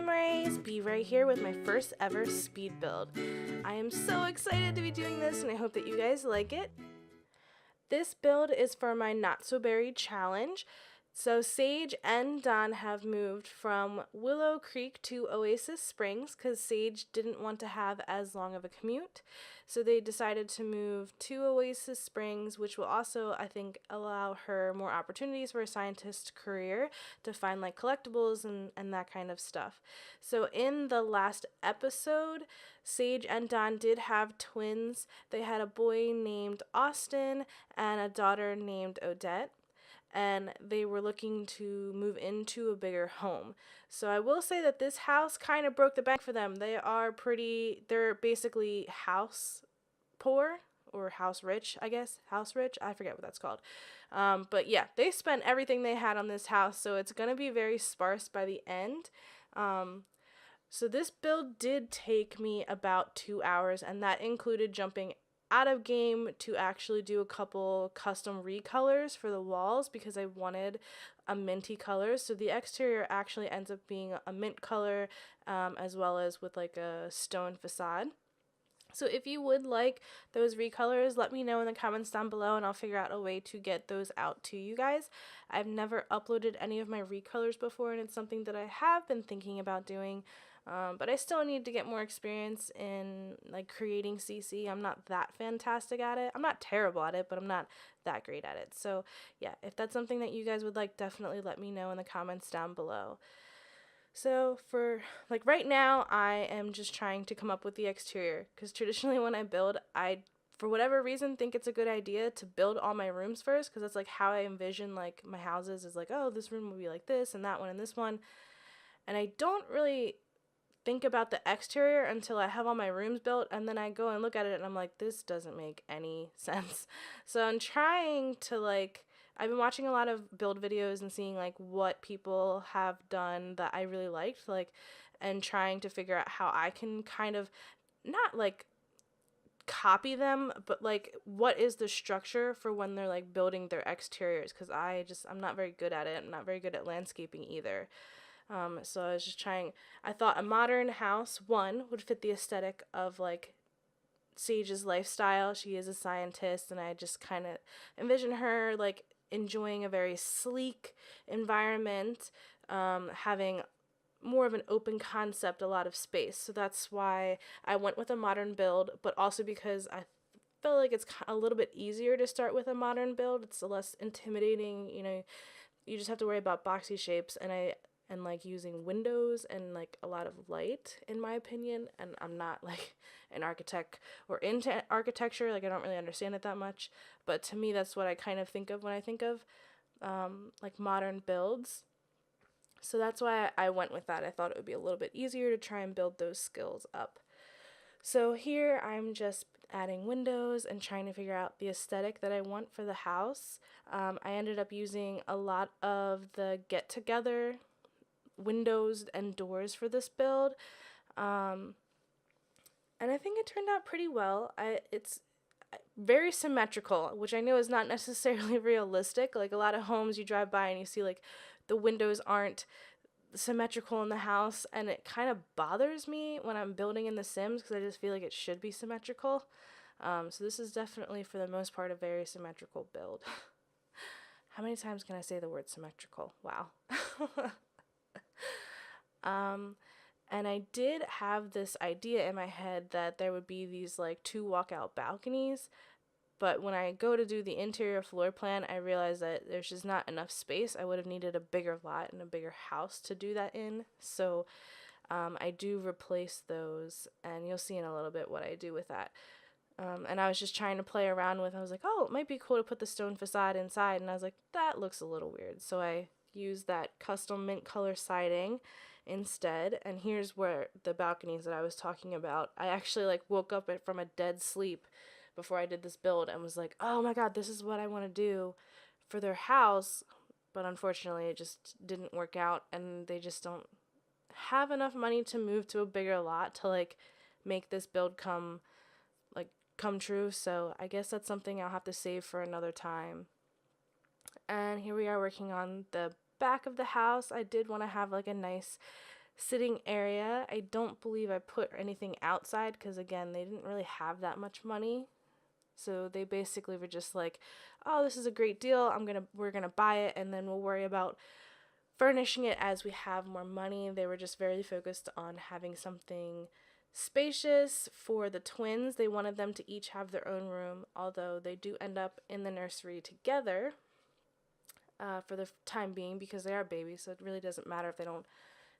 I'm Rae's BRae here with my first ever speed build. I am so excited to be doing this and I hope that you guys like it. This build is for my Not So Berry challenge. So Sage and Don have moved from Willow Creek to Oasis Springs because Sage didn't want to have as long of a commute. So they decided to move to Oasis Springs, which will also, I think, allow her more opportunities for a scientist career to find like collectibles and that kind of stuff. So in the last episode, Sage and Don did have twins. They had a boy named Austin and a daughter named Odette. And they were looking to move into a bigger home. So I will say that this house kind of broke the bank for them. They're basically house poor or house rich, I guess. House rich? I forget what that's called. But yeah, they spent everything they had on this house, so it's going to be very sparse by the end. So this build did take me about 2 hours, and that included jumping out of game to actually do a couple custom recolors for the walls because I wanted a minty color. So the exterior actually ends up being a mint color as well as with like a stone facade. So if you would like those recolors, let me know in the comments down below and I'll figure out a way to get those out to you guys. I've never uploaded any of my recolors before and it's something that I have been thinking about doing. But I still need to get more experience in like creating CC. I'm not that fantastic at it. I'm not terrible at it, but I'm not that great at it. So yeah, if that's something that you guys would like, definitely let me know in the comments down below. So for like right now, I am just trying to come up with the exterior because traditionally when I build, I for whatever reason think it's a good idea to build all my rooms first because that's like how I envision like my houses is like, oh, this room will be like this and that one and this one. And I don't really think about the exterior until I have all my rooms built and then I go and look at it and I'm like, this doesn't make any sense. So I'm trying to like, I've been watching a lot of build videos and seeing like what people have done that I really liked, like, and trying to figure out how I can kind of not like copy them, but like what is the structure for when they're like building their exteriors, because I'm not very good at it. I'm not very good at landscaping either. So I was just trying, I thought a modern house, one, would fit the aesthetic of like Sage's lifestyle. She is a scientist and I just kind of envision her like enjoying a very sleek environment, having more of an open concept, a lot of space. So that's why I went with a modern build, but also because I feel like it's a little bit easier to start with a modern build. It's less intimidating, you know, you just have to worry about boxy shapes and like using windows and like a lot of light in my opinion, and I'm not like an architect or into architecture, like I don't really understand it that much, but to me that's what I kind of think of when I think of like modern builds. So that's why I went with that. I thought it would be a little bit easier to try and build those skills up. So here I'm just adding windows and trying to figure out the aesthetic that I want for the house. I ended up using a lot of the get together windows and doors for this build, and I think it turned out pretty well. It's very symmetrical, which I know is not necessarily realistic. Like a lot of homes you drive by and you see like the windows aren't symmetrical in the house, and it kind of bothers me when I'm building in The Sims because I just feel like it should be symmetrical. So this is definitely for the most part a very symmetrical build. How many times can I say the word symmetrical? Wow. And I did have this idea in my head that there would be these like 2 walkout balconies, but when I go to do the interior floor plan, I realized that there's just not enough space. I would have needed a bigger lot and a bigger house to do that in. So I do replace those, and you'll see in a little bit what I do with that. And I was just trying to play around with, I was like, oh, it might be cool to put the stone facade inside, and I was like, that looks a little weird. So I used that custom mint color siding instead, and here's where the balconies that I was talking about, I actually like woke up from a dead sleep before I did this build and was like, oh my god, this is what I want to do for their house, but unfortunately it just didn't work out, and they just don't have enough money to move to a bigger lot to like make this build come true. So I guess that's something I'll have to save for another time. And here we are working on the back of the house. I did want to have like a nice sitting area. I don't believe I put anything outside because, again, they didn't really have that much money. So they basically were just like, oh, this is a great deal. We're gonna buy it, and then we'll worry about furnishing it as we have more money. They were just very focused on having something spacious for the twins. They wanted them to each have their own room, although they do end up in the nursery together for the time being because they are babies, so it really doesn't matter if they don't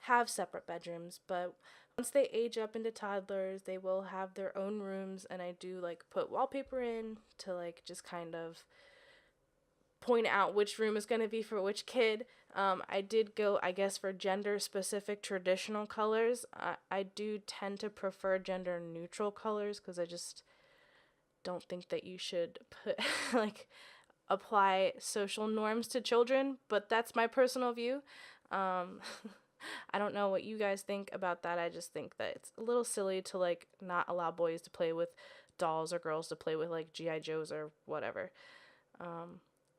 have separate bedrooms. But once they age up into toddlers, they will have their own rooms, and I do like put wallpaper in to like just kind of point out which room is going to be for which kid. I did go, I guess, for gender specific traditional colors. I do tend to prefer gender neutral colors because I just don't think that you should put like apply social norms to children, but that's my personal view. I don't know what you guys think about that. I just think that it's a little silly to like not allow boys to play with dolls or girls to play with like G.I. Joes or whatever.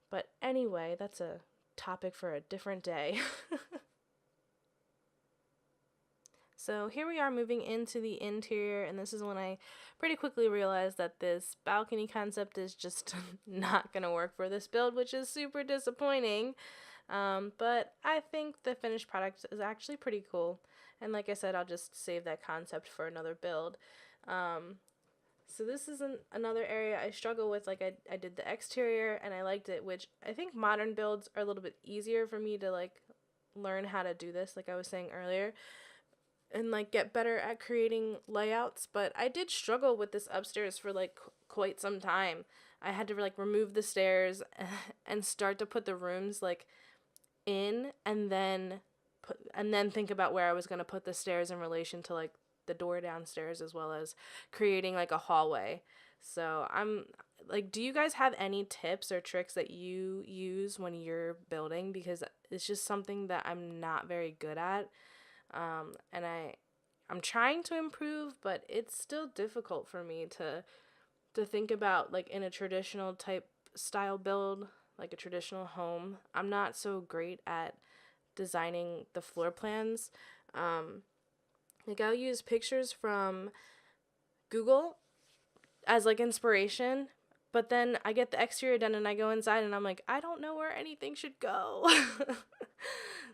But anyway, that's a topic for a different day. So here we are moving into the interior, and this is when I pretty quickly realized that this balcony concept is just not going to work for this build, which is super disappointing. But I think the finished product is actually pretty cool. And like I said, I'll just save that concept for another build. So this is another area I struggle with. Like I did the exterior and I liked it, which I think modern builds are a little bit easier for me to like learn how to do this, like I was saying earlier, and like get better at creating layouts. But I did struggle with this upstairs for like quite some time. I had to like remove the stairs and start to put the rooms like in, and then think about where I was going to put the stairs in relation to like the door downstairs, as well as creating like a hallway. So I'm like, do you guys have any tips or tricks that you use when you're building? Because it's just something that I'm not very good at. And I'm trying to improve, but it's still difficult for me to think about like in a traditional type style build, like a traditional home. I'm not so great at designing the floor plans. Like I'll use pictures from Google as like inspiration, but then I get the exterior done and I go inside and I'm like, I don't know where anything should go.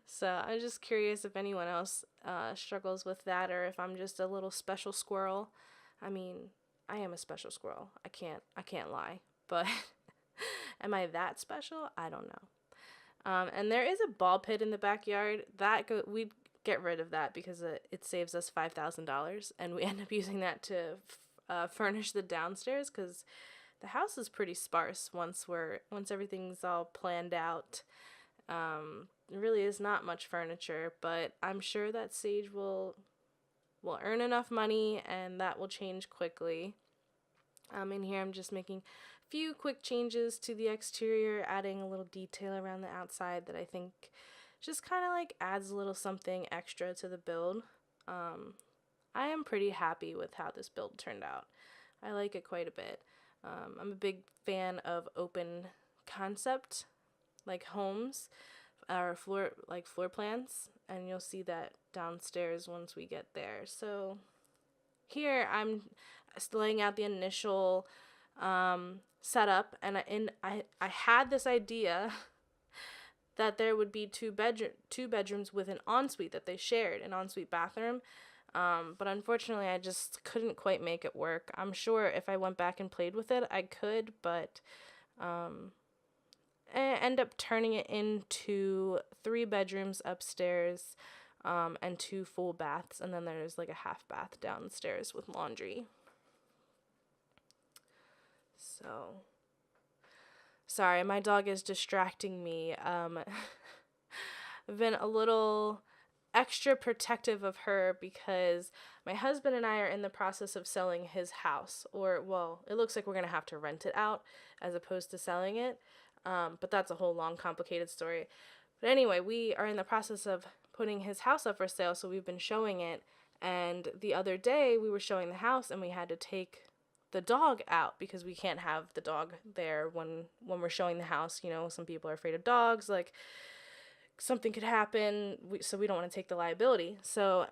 So I'm just curious if anyone else struggles with that, or if I'm just a little special squirrel. I mean, I am a special squirrel. I can't lie, but am I that special? I don't know. And there is a ball pit in the backyard we'd get rid of that because it saves us $5,000, and we end up using that to furnish the downstairs because the house is pretty sparse once everything's all planned out. There really is not much furniture, but I'm sure that Sage will earn enough money and that will change quickly. In here I'm just making a few quick changes to the exterior, adding a little detail around the outside that I think just kind of like adds a little something extra to the build. I am pretty happy with how this build turned out. I like it quite a bit. I'm a big fan of open concept like homes or floor plans, and you'll see that downstairs once we get there. So here I'm laying out the initial setup, and I had this idea that there would be two bedrooms with an ensuite that they shared, an ensuite bathroom. But unfortunately, I just couldn't quite make it work. I'm sure if I went back and played with it, I could, but I end up turning it into 3 bedrooms upstairs and 2 full baths, and then there's like a half bath downstairs with laundry. So, sorry, my dog is distracting me. I've been a little extra protective of her because my husband and I are in the process of selling his house, or well, it looks like we're gonna have to rent it out as opposed to selling it, but that's a whole long complicated story. But anyway, we are in the process of putting his house up for sale, so we've been showing it, and the other day we were showing the house and we had to take the dog out because we can't have the dog there when we're showing the house. You know, some people are afraid of dogs, like something could happen, so we don't want to take the liability. So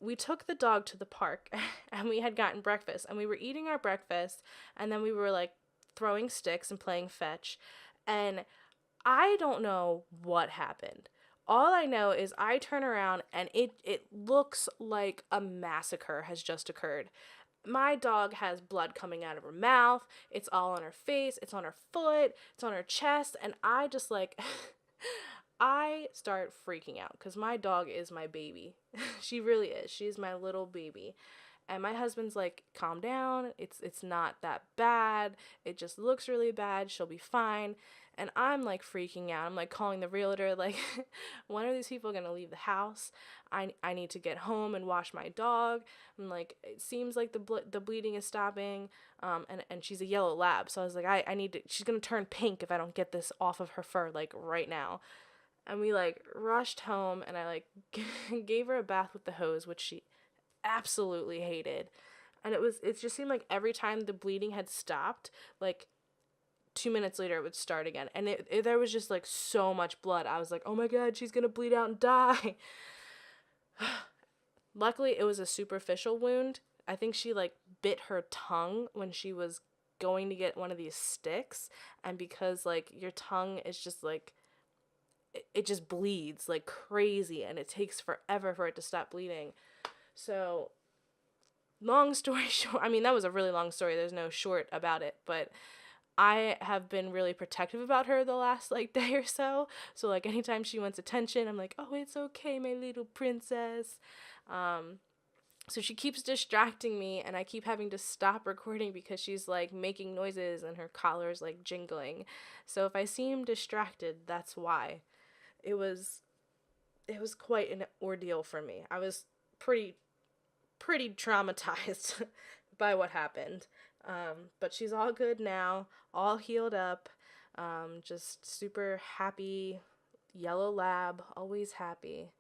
we took the dog to the park and we had gotten breakfast and we were eating our breakfast and then we were like throwing sticks and playing fetch, and I don't know what happened. All I know is I turn around and it looks like a massacre has just occurred. My dog has blood coming out of her mouth. It's all on her face. It's on her foot. It's on her chest. And I just like, I start freaking out because my dog is my baby. She really is. She's my little baby. And my husband's like, calm down. It's not that bad. It just looks really bad. She'll be fine. And I'm like freaking out. I'm like calling the realtor, like, when are these people gonna leave the house? I need to get home and wash my dog. I'm like, it seems like the bleeding is stopping. And she's a yellow lab, so I was like, I need to. She's gonna turn pink if I don't get this off of her fur like right now. And we like rushed home, and I like gave her a bath with the hose, which she absolutely hated. And it just seemed like every time the bleeding had stopped, like 2 minutes later it would start again, and there was just like so much blood. I was like, oh my god, she's gonna bleed out and die. Luckily it was a superficial wound. I think she like bit her tongue when she was going to get one of these sticks, and because like your tongue is just like it just bleeds like crazy and it takes forever for it to stop bleeding. So long story short, I mean, that was a really long story, there's no short about it, but I have been really protective about her the last like day or so. So like anytime she wants attention, I'm like, oh, it's okay, my little princess. So she keeps distracting me, and I keep having to stop recording because she's like making noises and her collar's like jingling. So if I seem distracted, that's why. It was quite an ordeal for me. I was pretty traumatized by what happened. But she's all good now, all healed up, just super happy, yellow lab, always happy.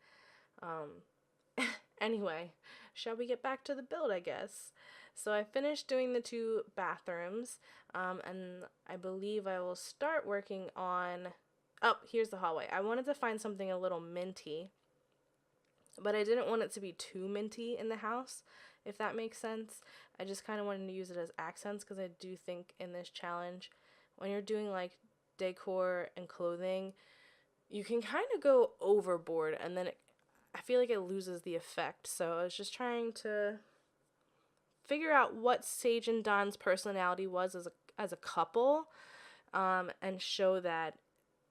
Anyway, shall we get back to the build, I guess? So I finished doing the 2 bathrooms, and I believe I will start working on, oh, here's the hallway. I wanted to find something a little minty, but I didn't want it to be too minty in the house, if that makes sense. I just kind of wanted to use it as accents, because I do think in this challenge, when you're doing like decor and clothing, you can kind of go overboard, and then I feel like it loses the effect. So I was just trying to figure out what Sage and Don's personality was as a couple, and show that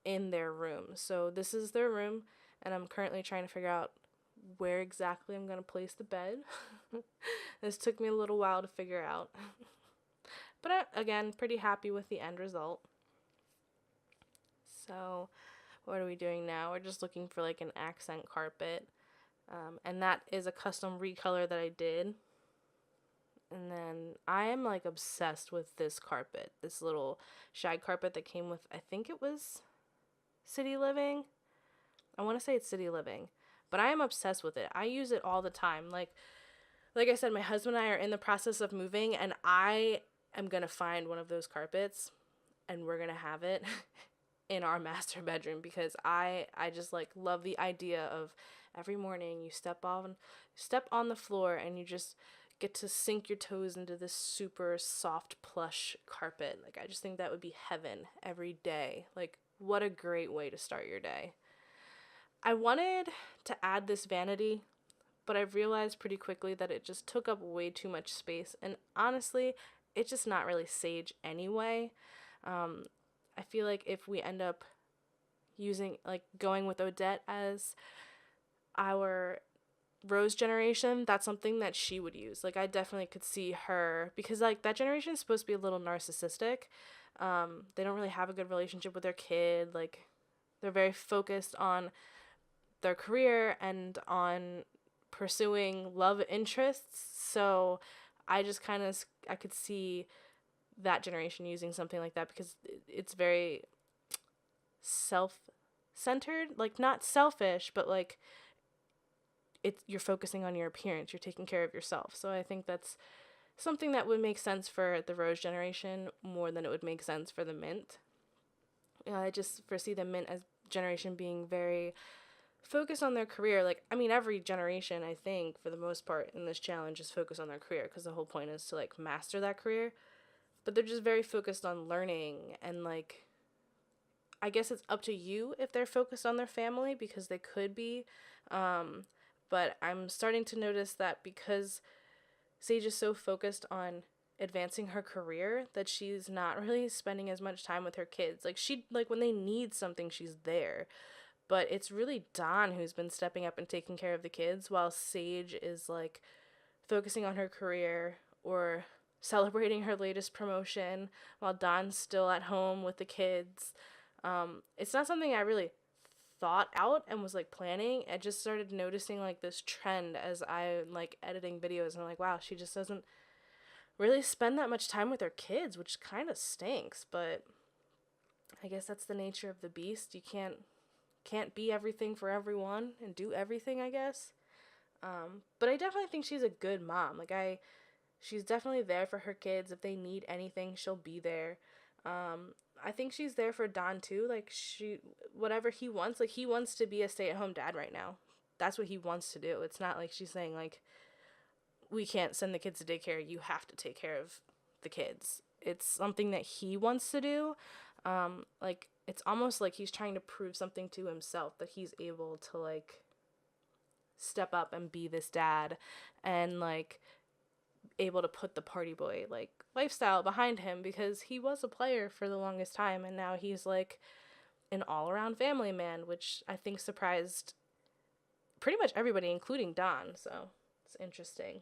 in their room. So this is their room, and I'm currently trying to figure out where exactly I'm going to place the bed. This took me a little while to figure out. But again, pretty happy with the end result. So what are we doing now? We're just looking for like an accent carpet. And that is a custom recolor that I did. And then I am like obsessed with this carpet. This little shag carpet that came with, I think it was City Living. I want to say it's City Living. But I am obsessed with it. I use it all the time. Like I said, my husband and I are in the process of moving, and I am going to find one of those carpets, and we're going to have it in our master bedroom, because I just like love the idea of every morning you step on the floor and you just get to sink your toes into this super soft plush carpet. Like, I just think that would be heaven every day. Like, what a great way to start your day. I wanted to add this vanity, but I realized pretty quickly that it just took up way too much space, and honestly, it's just not really Sage anyway. I feel like if we end up going with Odette as our Rose generation, that's something that she would use. Like, I definitely could see her, because like that generation is supposed to be a little narcissistic. They don't really have a good relationship with their kid. Like, they're very focused on their career and on pursuing love interests. So I just I could see that generation using something like that, because it's very self-centered, like not selfish, but like you're focusing on your appearance, you're taking care of yourself. So I think that's something that would make sense for the Rose generation more than it would make sense for the Mint. I just foresee the Mint as generation being very focused on their career. Like, I mean, every generation, I think, for the most part in this challenge is focused on their career, because the whole point is to, like, master that career. But they're just very focused on learning, and, like, I guess it's up to you if they're focused on their family, because they could be. But I'm starting to notice that because Sage is so focused on advancing her career that she's not really spending as much time with her kids. Like, when they need something, she's there. But it's really Dawn who's been stepping up and taking care of the kids, while Sage is, like, focusing on her career or celebrating her latest promotion, while Dawn's still at home with the kids. It's not something I really thought out and was, like, planning. I just started noticing, like, this trend as I'm, like, editing videos, and I'm like, wow, she just doesn't really spend that much time with her kids, which kind of stinks. But I guess that's the nature of the beast. You can't be everything for everyone and do everything, I guess. But I definitely think she's a good mom. Like, she's definitely there for her kids. If they need anything, she'll be there. I think she's there for Don too. Like, whatever he wants, like, he wants to be a stay-at-home dad right now. That's what he wants to do. It's not like she's saying, like, we can't send the kids to daycare, you have to take care of the kids. It's something that he wants to do. Like, it's almost like he's trying to prove something to himself, that he's able to, like, step up and be this dad, and, like, able to put the party boy, like, lifestyle behind him, because he was a player for the longest time, and now he's, like, an all-around family man, which I think surprised pretty much everybody, including Don. So it's interesting.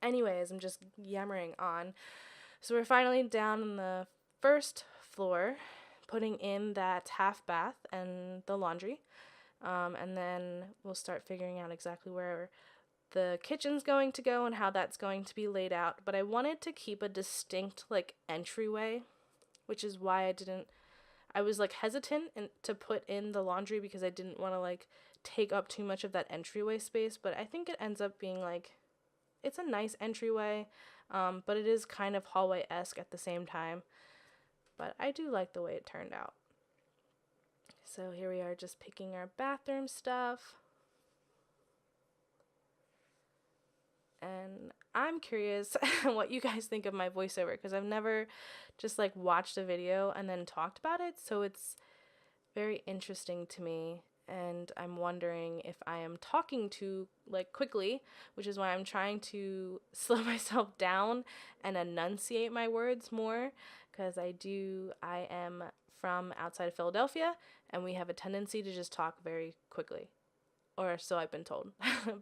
Anyways, I'm just yammering on. So we're finally down on the first floor, putting in that half bath and the laundry. And then we'll start figuring out exactly where the kitchen's going to go and how that's going to be laid out. But I wanted to keep a distinct, like, entryway, which is why I was, like, hesitant to put in the laundry, because I didn't want to, like, take up too much of that entryway space. But I think it ends up being, like, it's a nice entryway, but it is kind of hallway-esque at the same time. But I do like the way it turned out. So here we are, just picking our bathroom stuff. And I'm curious what you guys think of my voiceover, because I've never just, like, watched a video and then talked about it. So it's very interesting to me. And I'm wondering if I am talking too, like, quickly, which is why I'm trying to slow myself down and enunciate my words more, because I am from outside of Philadelphia, and we have a tendency to just talk very quickly, or so I've been told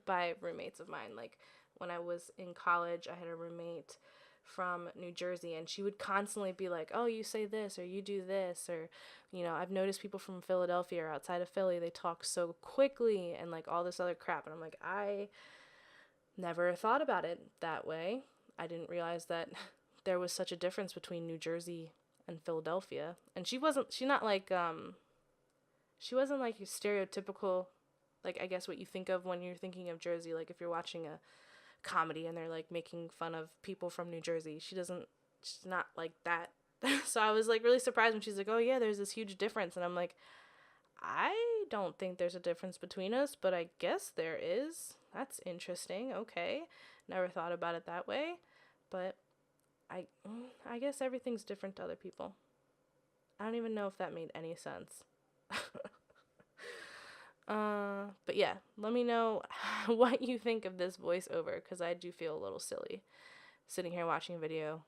by roommates of mine. Like, when I was in college, I had a roommate from New Jersey, and she would constantly be like, oh, you say this, or you do this, or, you know, I've noticed people from Philadelphia or outside of Philly, they talk so quickly, and, like, all this other crap. And I'm like, I never thought about it that way. I didn't realize that there was such a difference between New Jersey and Philadelphia. And she wasn't like stereotypical, like, I guess what you think of when you're thinking of Jersey. Like, if you're watching a comedy and they're, like, making fun of people from New Jersey, she's not like that. So I was, like, really surprised when she's like, oh yeah, there's this huge difference. And I'm like, I don't think there's a difference between us, but I guess there is. That's interesting. Okay, never thought about it that way. But I guess everything's different to other people. I don't even know if that made any sense. But yeah, let me know what you think of this voiceover, because I do feel a little silly sitting here watching a video,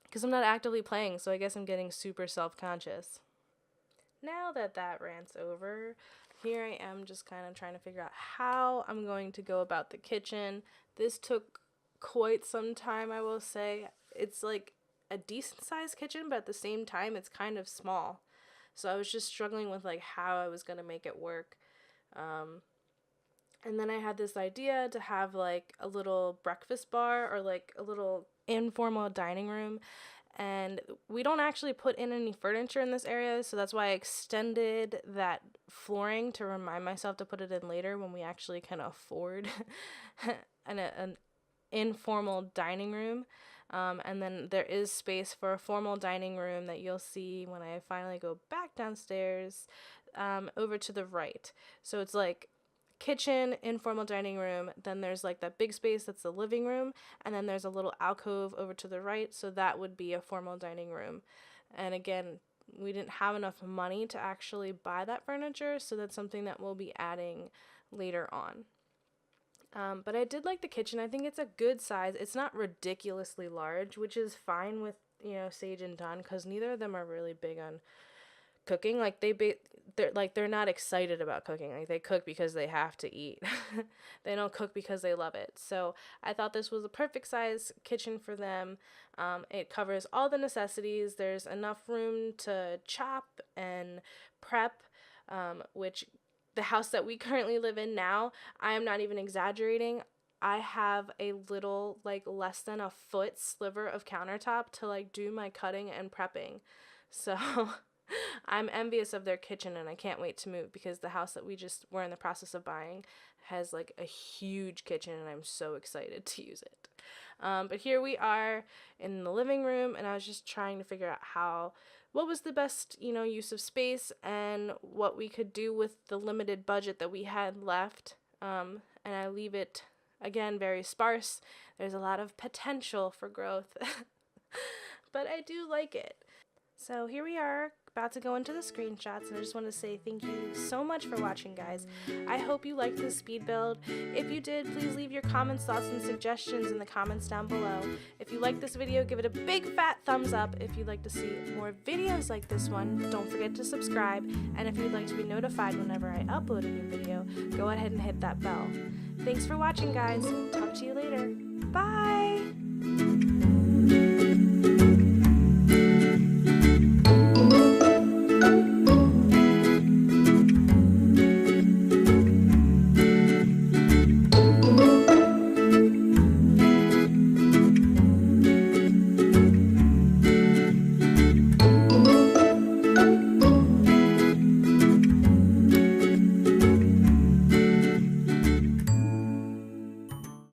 because I'm not actively playing, so I guess I'm getting super self-conscious. Now that rant's over, here I am just kind of trying to figure out how I'm going to go about the kitchen. This took quite some time, I will say. It's, like, a decent-sized kitchen, but at the same time, it's kind of small. So I was just struggling with, like, how I was going to make it work. And then I had this idea to have, like, a little breakfast bar, or, like, a little informal dining room. And we don't actually put in any furniture in this area, so that's why I extended that flooring to remind myself to put it in later when we actually can afford an informal dining room. And then there is space for a formal dining room that you'll see when I finally go back downstairs, over to the right. So it's like kitchen, informal dining room, then there's like that big space that's the living room, and then there's a little alcove over to the right, so that would be a formal dining room. And again, we didn't have enough money to actually buy that furniture, so that's something that we'll be adding later on. But I did like the kitchen. I think it's a good size. It's not ridiculously large, which is fine with, Sage and Don, because neither of them are really big on cooking. Like they're not excited about cooking. Like they cook because they have to eat. They don't cook because they love it. So I thought this was a perfect size kitchen for them. It covers all the necessities. There's enough room to chop and prep, which the house that we currently live in now, I am not even exaggerating. I have a little, like less than a foot sliver of countertop to like do my cutting and prepping. So I'm envious of their kitchen, and I can't wait to move, because the house that we're in the process of buying has like a huge kitchen, and I'm so excited to use it. But here we are in the living room, and I was just trying to figure out what was the best, use of space and what we could do with the limited budget that we had left. And I leave it, again, very sparse. There's a lot of potential for growth, but I do like it. So here we are, about to go into the screenshots, and I just want to say thank you so much for watching, guys. I hope you liked this speed build. If you did, please leave your comments, thoughts, and suggestions in the comments down below. If you liked this video, give it a big fat thumbs up. If you'd like to see more videos like this one, don't forget to subscribe. And if you'd like to be notified whenever I upload a new video, go ahead and hit that bell. Thanks for watching, guys. Talk to you later. Bye!